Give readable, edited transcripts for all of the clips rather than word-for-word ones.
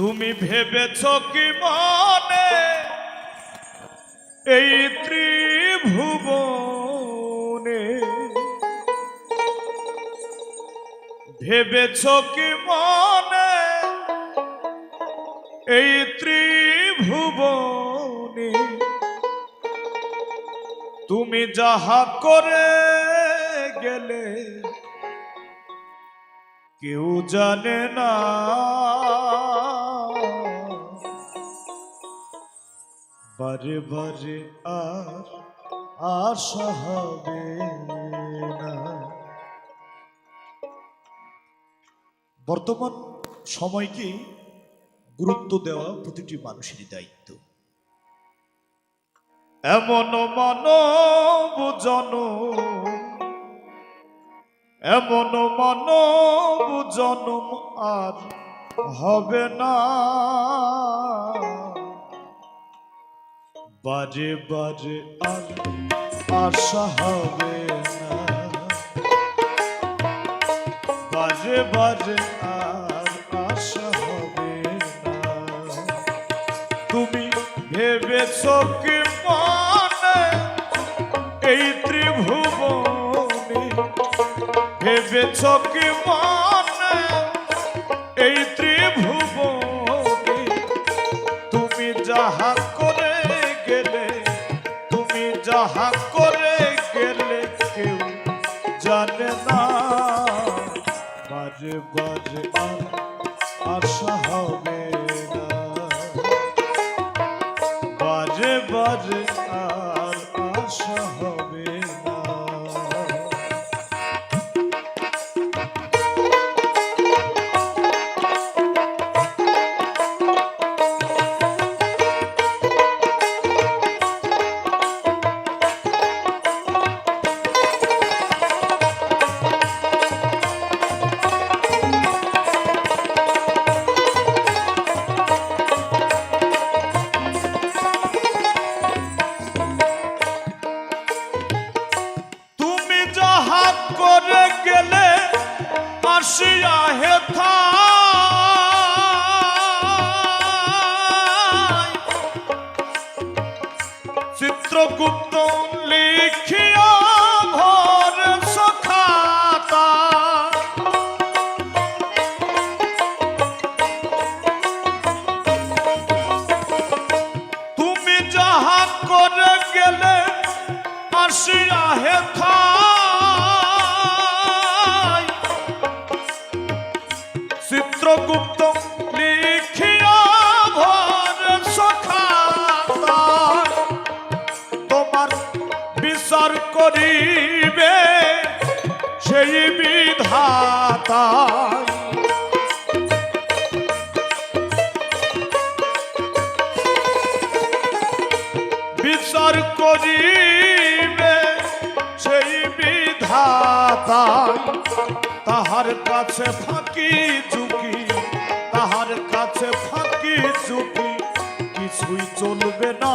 তুমি ভেবেছ কি মনে এই ত্রিভুবনে, ভেবেছ কি মনে এই ত্রিভুবনে তুমি যাহা করে গেলে কেউ জানে না, বারে বারে আর আশা হবে না। বর্তমান সময়কে গুরুত্ব দেওয়া প্রতিটি মানুষেরই দায়িত্ব। এমন মানব জনম, এমন মানব জনম আর হবে না, বারে বারে আর আশা হবে না, বারে বারে আর আশা হবে না। তুমি ভেবেছ কি মনে এই ত্রিভুবনে, ভেবেছ কি মনে এই ত্রিভুবনে তুমি যাহা করে গেলে, তুমি যাহা করে গেলে কেউ জানে না, বারে বারে আর আশা হবে না, বারে বারে আর আশা হবে না। করে গেলে আসিয়া হেথা চিত্রগুপ্ত লিখিয়া ঘর সখাতা, তুমি যাহা করে গেলে আসিয়া হেথা চিত্রগুপ্ত লিখিয়া ঘর সখাতা, তোমার বিচার করিবে সেই বিধাতা, বিচার করিবে সেই বিধাতা। তাহার কাছে ফাঁকি ঝুঁকি, তাহার কাছে ফাঁকি ঝুঁকি কিছুই চলবে না,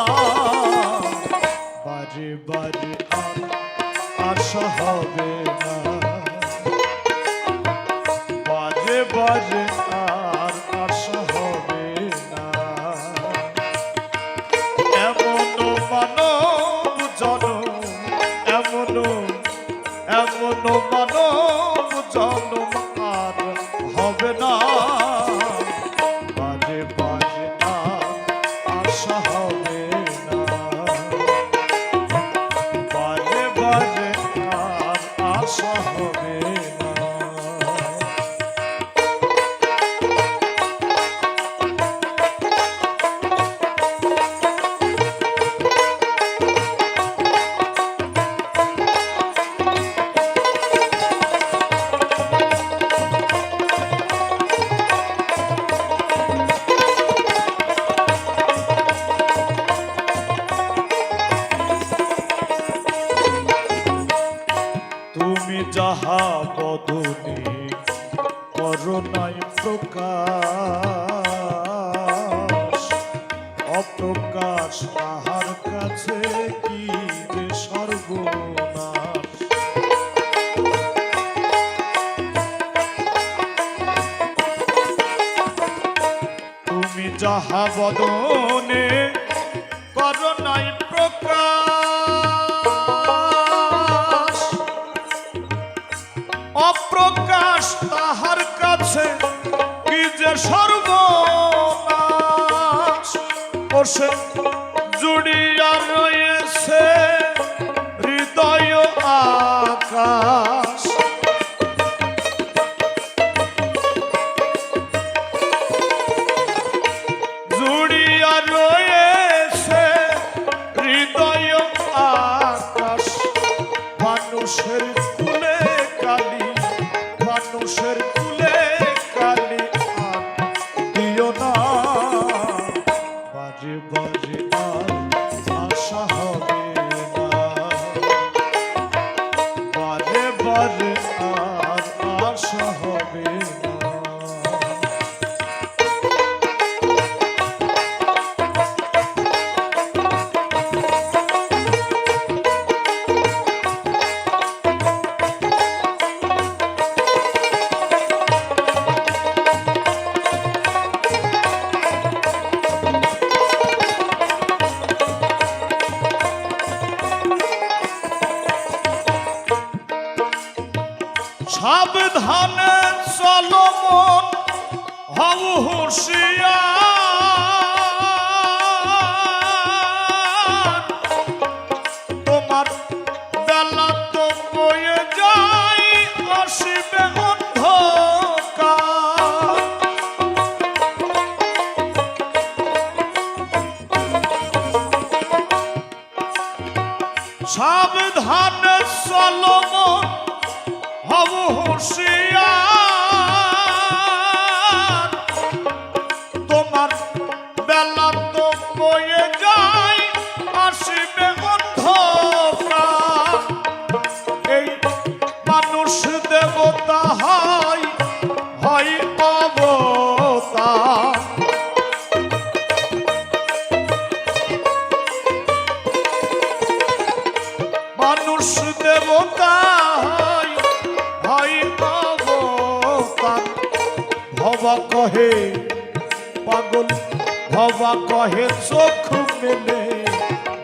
বারে বারে আর আশা হবে না, বারে বারে আর আশা হবে না। এমন মানব জনম, এমন এমন মানব জনম আর তুমি যাহা বদনে করো নাই প্রকাশ, অপ্রকাশ তাহার কাছে কি যে সর্বনাশ। বসে জুড়িয়া রয়েছে হৃদয় আকাশ, জুড়িয়া রয়েছে হৃদয় আকাশ। মানুষের কুলে কালি, মানুষের কুলে কালি আর দিও না। বাজে বাজে আর আশা হবে না, বাজে বাজে আর আশা হবে না। সাবধানে চলো মন হও হুঁশিয়ার, তোমার বেলা তো বয়ে যায় আসিবে অন্ধকার। সাবধানে চলো মন হব হুঁশিয়ার, তোমার বেলা তো বয়ে যায় আসিবে অন্ধকার। এই মানুষ দেবতা হয় হয় অবতার, মানুষ দেবতা ভবা কহে পাগল, ভবা কহে চোখ মেলে,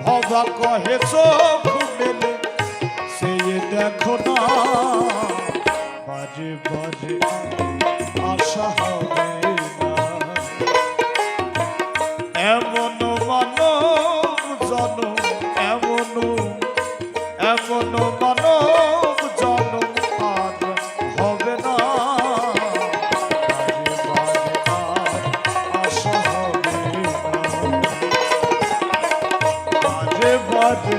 ভবা কহে চোখ মেলে সে দেখো না। বাজে বাজে আশা হবে না, এমন মানব জনম, এমন এমন মানব জনম আর হবে না। বাজে